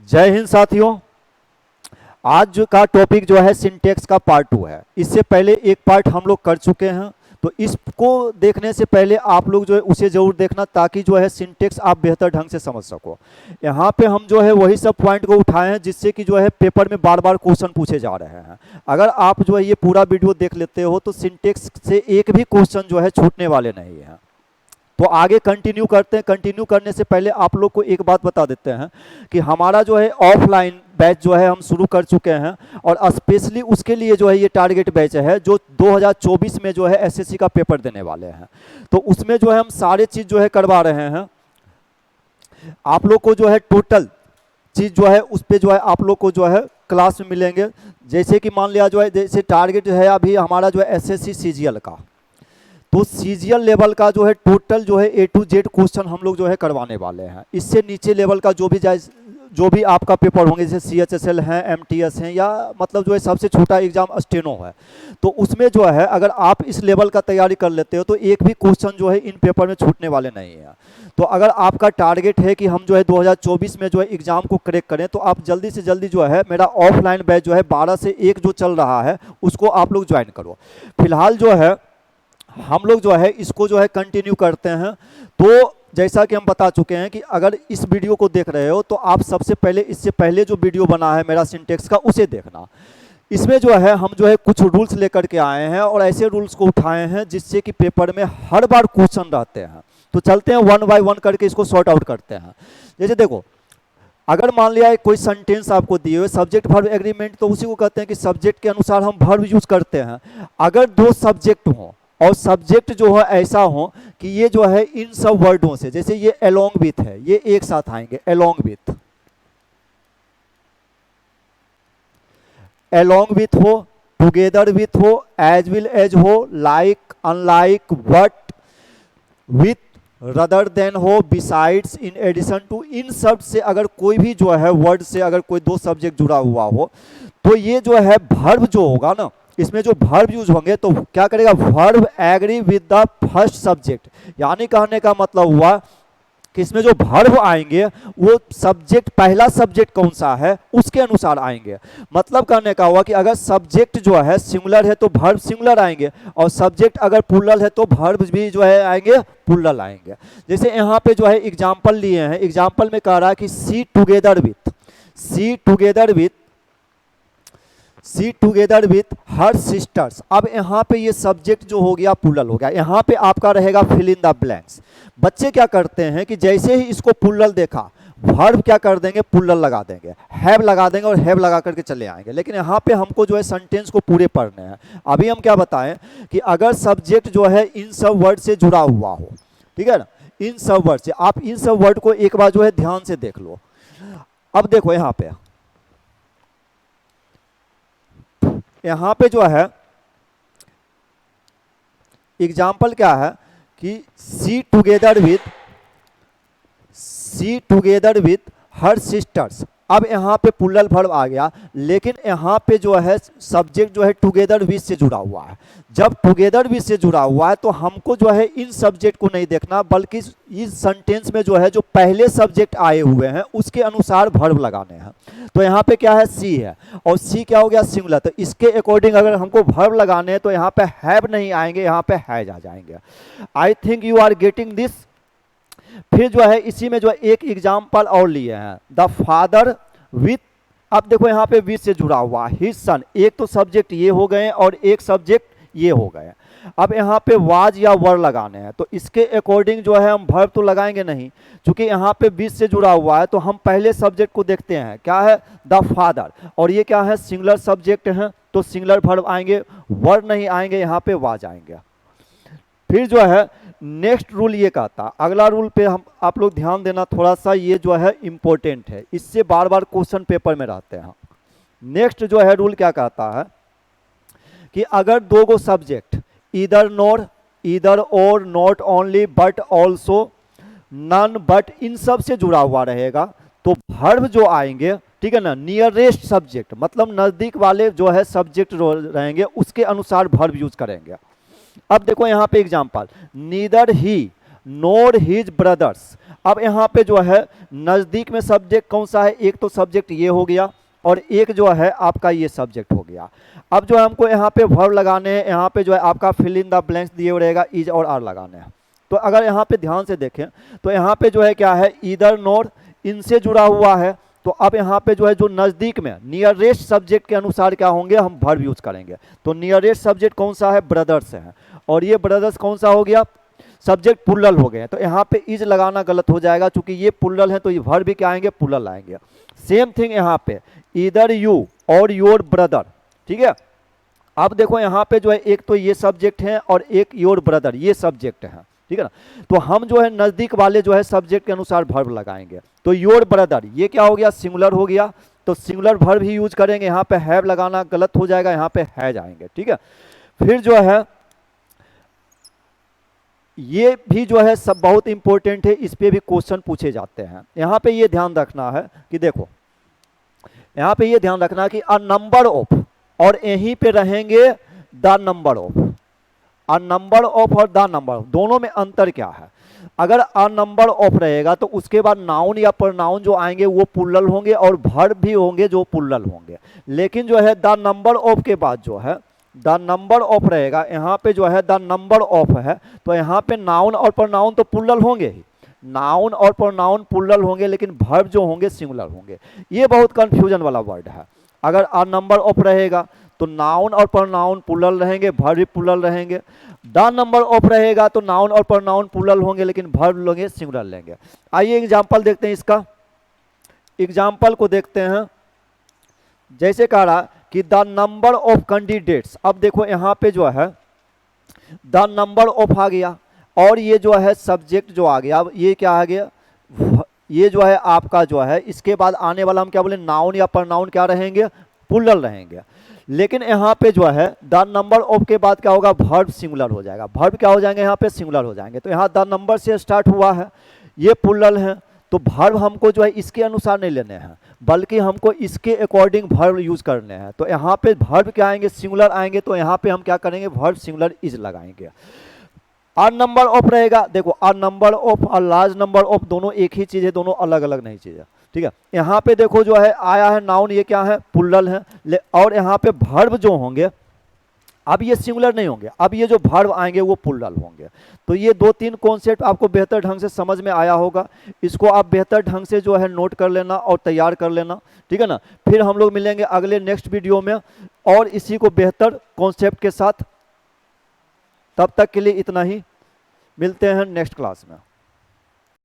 जय हिंद साथियों। आज का टॉपिक जो है सिंटेक्स का पार्ट 2 है। इससे पहले एक पार्ट हम लोग कर चुके हैं, तो इसको देखने से पहले आप लोग जो है उसे जरूर देखना, ताकि जो है सिंटेक्स आप बेहतर ढंग से समझ सको। यहाँ पे हम जो है वही सब पॉइंट को उठाए हैं जिससे कि जो है पेपर में बार बार क्वेश्चन पूछे जा रहे हैं। अगर आप जो है ये पूरा वीडियो देख लेते हो तो सिंटेक्स से एक भी क्वेश्चन जो है छूटने वाले नहीं है। तो आगे कंटिन्यू करते हैं। कंटिन्यू करने से पहले आप लोग को एक बात बता देते हैं कि हमारा जो है ऑफलाइन बैच जो है हम शुरू कर चुके हैं, और स्पेशली उसके लिए जो है ये टारगेट बैच है जो 2024 में जो है एसएससी का पेपर देने वाले हैं। तो उसमें जो है हम सारे चीज़ जो है करवा रहे हैं। आप लोग को जो है टोटल चीज़ जो है उस पर जो है आप लोग को जो है क्लास में मिलेंगे। जैसे कि मान लिया जो है, जैसे टारगेट है अभी हमारा जो है एसएससी सीजीएल का, तो सीजीएल लेवल का जो है टोटल जो है ए टू जेड क्वेश्चन हम लोग जो है करवाने वाले हैं। इससे नीचे लेवल का जो भी आपका पेपर होंगे, जैसे सीएचएसएल हैं, एमटीएस हैं, या मतलब जो है सबसे छोटा एग्जाम स्टेनो है, तो उसमें जो है अगर आप इस लेवल का तैयारी कर लेते हो तो एक भी क्वेश्चन जो है इन पेपर में छूटने वाले नहीं है। तो अगर आपका टारगेट है कि हम जो है 2024 में जो है एग्जाम को क्रैक करें, तो आप जल्दी से जल्दी जो है मेरा ऑफलाइन बैच जो है 12 से 1 जो चल रहा है उसको आप लोग ज्वाइन करो। फिलहाल जो है हम लोग जो है इसको जो है कंटिन्यू करते हैं। तो जैसा कि हम बता चुके हैं कि अगर इस वीडियो को देख रहे हो तो आप सबसे पहले इससे पहले जो वीडियो बना है मेरा सिंटेक्स का उसे देखना। इसमें जो है हम जो है कुछ रूल्स लेकर के आए हैं और ऐसे रूल्स को उठाए हैं जिससे कि पेपर में हर बार क्वेश्चन रहते हैं। तो चलते हैं वन बाय वन करके इसको सॉर्ट आउट करते हैं। जैसे देखो, अगर मान लिया कोई सेंटेंस आपको दिए हुए सब्जेक्ट वर्ब एग्रीमेंट, तो उसी को कहते हैं कि सब्जेक्ट के अनुसार हम वर्ब यूज करते हैं। अगर दो सब्जेक्ट हों और सब्जेक्ट जो है ऐसा हो कि ये जो है इन सब वर्डों से, जैसे ये अलोंग विथ है, ये एक साथ आएंगे अलोंग विथ, अलोंग विथ हो, टुगेदर विथ हो, एज विल एज हो, like unlike, but, with, rather than हो, बिसाइड्स, इन एडिशन टू, इन सब से अगर कोई भी जो है वर्ड से अगर कोई दो सब्जेक्ट जुड़ा हुआ हो, तो ये जो है वर्ब जो होगा ना, इसमें जो वर्ब यूज होंगे तो क्या करेगा, verb agree with the first subject. यानी कहने का मतलब हुआ कि इसमें जो वर्ब आएंगे वो सब्जेक्ट, पहला सब्जेक्ट कौन सा है उसके अनुसार आएंगे। मतलब कहने का हुआ कि अगर सब्जेक्ट जो है सिंगुलर है तो वर्ब सिंगुलर आएंगे, और सब्जेक्ट अगर प्लूरल है तो वर्ब भी जो है आएंगे प्लूरल आएंगे। जैसे यहाँ पे जो है एग्जाम्पल लिए हैं, एग्जाम्पल में कह रहा है कि she together with, she together with, she together with her sisters. अब यहाँ पे ये सब्जेक्ट जो हो गया प्लूरल हो गया, यहाँ पे आपका रहेगा फिल इन द ब्लैंक्स। बच्चे क्या करते हैं कि जैसे ही इसको प्लूरल देखा, वर्ब क्या कर देंगे, प्लूरल लगा देंगे, हैव लगा देंगे और हैव लगा करके चले आएंगे। लेकिन यहाँ पे हमको जो है सेंटेंस को पूरे पढ़ने हैं। अभी हम क्या बताएं कि अगर सब्जेक्ट जो है इन सब वर्ड से जुड़ा हुआ हो, ठीक है ना, इन सब वर्ड से, आप इन सब वर्ड को एक बार जो है ध्यान से देख लो। अब देखो यहाँ पे जो है एग्जाम्पल क्या है कि she together with her sisters. अब यहाँ पे प्लूरल वर्ब आ गया, लेकिन यहाँ पे जो है सब्जेक्ट जो है टुगेदर विथ से जुड़ा हुआ है। जब टुगेदर विथ से जुड़ा हुआ है तो हमको जो है इन सब्जेक्ट को नहीं देखना, बल्कि इस सेंटेंस में जो है जो पहले सब्जेक्ट आए हुए हैं उसके अनुसार वर्ब लगाने हैं। तो यहाँ पे क्या है, सी है, और सी क्या हो गया, सिंगुलर। तो इसके अकॉर्डिंग अगर हमको वर्ब लगाने हैं तो यहाँ पे हैव नहीं आएंगे, यहाँ पे हैज आ जाएंगे। I think you are getting this. फिर जो है इसी में जो है एक एग्जाम्पल और लिए हैं, द फादर विथ। अब देखो यहाँ पे विथ से जुड़ा हुआ हिज सन, एक तो सब्जेक्ट ये हो गए और एक सब्जेक्ट ये हो गए। अब यहाँ पे वाज या वर लगाने हैं, तो इसके अकॉर्डिंग जो है हम वर्ब तो लगाएंगे नहीं, क्योंकि यहाँ पे विथ से जुड़ा हुआ है। तो हम पहले सब्जेक्ट को देखते हैं, क्या है, द फादर, और ये क्या है, सिंगुलर सब्जेक्ट है तो सिंगुलर वर्ब आएंगे, वर्ब नहीं आएंगे, यहाँ पे वाज आएंगे। फिर जो है नेक्स्ट रूल ये कहता, अगला रूल पे हम आप लोग ध्यान देना थोड़ा सा, ये जो है इंपॉर्टेंट है, इससे बार बार क्वेश्चन पेपर में रहते हैं। नेक्स्ट जो है रूल क्या कहता है कि अगर दो गो सब्जेक्ट इधर nor, either or, not only, but also, none, but, इन सब से जुड़ा हुआ रहेगा, तो वर्ब जो आएंगे, ठीक है ना, नियरेस्ट सब्जेक्ट मतलब नजदीक वाले जो है सब्जेक्ट रहेंगे उसके अनुसार वर्ब यूज करेंगे। अब देखो यहाँ पे एग्जाम्पल, नीदर ही नोर हिज ब्रदर्स। अब यहाँ पे जो है नज़दीक में सब्जेक्ट कौन सा है, एक तो सब्जेक्ट ये हो गया और एक जो है आपका ये सब्जेक्ट हो गया। अब जो है हमको यहाँ पे वर्ब लगाने हैं, यहाँ पे जो है आपका फिल इन द ब्लैंक्स दिए हुए रहेगा, इज और आर लगाने हैं। तो अगर यहाँ पे ध्यान से देखें तो यहाँ पे जो है क्या है, ईदर नोर इनसे जुड़ा हुआ है। तो अब यहाँ पे जो है जो नज़दीक में नियरेस्ट सब्जेक्ट के अनुसार क्या होंगे, हम वर्ब यूज करेंगे। तो नियरेस्ट सब्जेक्ट कौन सा है, ब्रदर्स है, और ये ब्रदर्स कौन सा हो गया, सब्जेक्ट पुल्लल हो गए। तो यहाँ पे इज लगाना गलत हो जाएगा, क्योंकि ये पुल्लल है तो ये वर्ब भी क्या आएंगे, पुल्लल आएंगे। सेम थिंग यहाँ पे ईदर यू और योर ब्रदर, ठीक है। अब देखो यहाँ पे जो है एक तो ये सब्जेक्ट है और एक योर ब्रदर ये सब्जेक्ट है, ठीक है ना। तो हम जो है नज़दीक वाले जो है सब्जेक्ट के अनुसार वर्ब लगाएंगे। तो योर ब्रदर ये क्या हो गया, सिंगुलर हो गया, तो सिंगुलर वर्ब ही यूज करेंगे। यहाँ पे हैव लगाना गलत हो जाएगा, यहाँ पे है जाएंगे, ठीक है। फिर जो है ये भी जो है सब बहुत इंपॉर्टेंट है, इस पे भी क्वेश्चन पूछे जाते हैं। यहाँ पे ये ध्यान रखना है कि देखो यहाँ पे ये ध्यान रखना कि अ नंबर ऑफ, और यहीं पे रहेंगे the number of. A number of और द नंबर ऑफ दोनों में अंतर क्या है, अगर अ नंबर ऑफ रहेगा तो उसके बाद नाउन या प्रोनाउन जो आएंगे वो पुल्लल होंगे और वर्ब भी होंगे जो पुल्लल होंगे। लेकिन जो है द नंबर ऑफ के बाद जो है द नंबर ऑफ रहेगा, यहाँ पे जो है द नंबर ऑफ है, तो यहाँ पे नाउन और प्रोनाउन तो पुल्लल होंगे ही, नाउन और प्रोनाउन पुल्लल होंगे, लेकिन वर्ब जो होंगे सिंगुलर होंगे। ये बहुत कंफ्यूजन वाला वर्ड है। अगर अ नंबर ऑफ रहेगा तो नाउन और प्रोनाउन पुल्लल रहेंगे, वर्ब भी पुल्लल रहेंगे। द नंबर ऑफ रहेगा तो नाउन और प्रोनाउन पुल्लल होंगे, लेकिन वर्ब लेंगे सिंगुलर लेंगे। आइए एग्जाम्पल देखते हैं इसका। एग्जाम्पल को देखते हैं, जैसे कह रहा कि द नंबर ऑफ कैंडिडेट्स। अब देखो यहाँ पे जो है द नंबर ऑफ आ गया और ये जो है सब्जेक्ट जो आ गया, अब ये क्या आ गया, ये जो है आपका जो है इसके बाद आने वाला हम क्या बोले, नाउन या प्रोनाउन क्या रहेंगे, पुल्लल रहेंगे। लेकिन यहाँ पे जो है द नंबर ऑफ के बाद क्या होगा, वर्ब सिंगुलर हो जाएगा। वर्ब क्या हो जाएंगे, यहाँ पे सिंगुलर हो जाएंगे। तो यहाँ द नंबर से स्टार्ट हुआ है, ये पुल्लल है, तो वर्ब हमको जो है इसके अनुसार नहीं लेने हैं, बल्कि हमको इसके अकॉर्डिंग वर्ब यूज करने हैं। तो यहाँ पे वर्ब क्या आएंगे, सिंगुलर आएंगे, तो यहाँ पे हम क्या करेंगे, वर्ब सिंगुलर इज लगाएंगे। अ नंबर ऑफ रहेगा, देखो अ नंबर ऑफ और लार्ज नंबर ऑफ दोनों एक ही चीज है, दोनों अलग अलग नहीं चीज है, ठीक है। यहाँ पे देखो जो है आया है नाउन, ये क्या है, पुल्लल है, और यहाँ पे वर्ब जो होंगे अब ये सिंगुलर नहीं होंगे, अब ये जो वर्ब आएंगे वो पुल्लल होंगे। तो ये दो तीन कॉन्सेप्ट आपको बेहतर ढंग से समझ में आया होगा, इसको आप बेहतर ढंग से जो है नोट कर लेना और तैयार कर लेना, ठीक है ना। फिर हम लोग मिलेंगे अगले नेक्स्ट वीडियो में और इसी को बेहतर कॉन्सेप्ट के साथ। तब तक के लिए इतना ही, मिलते हैं नेक्स्ट क्लास में।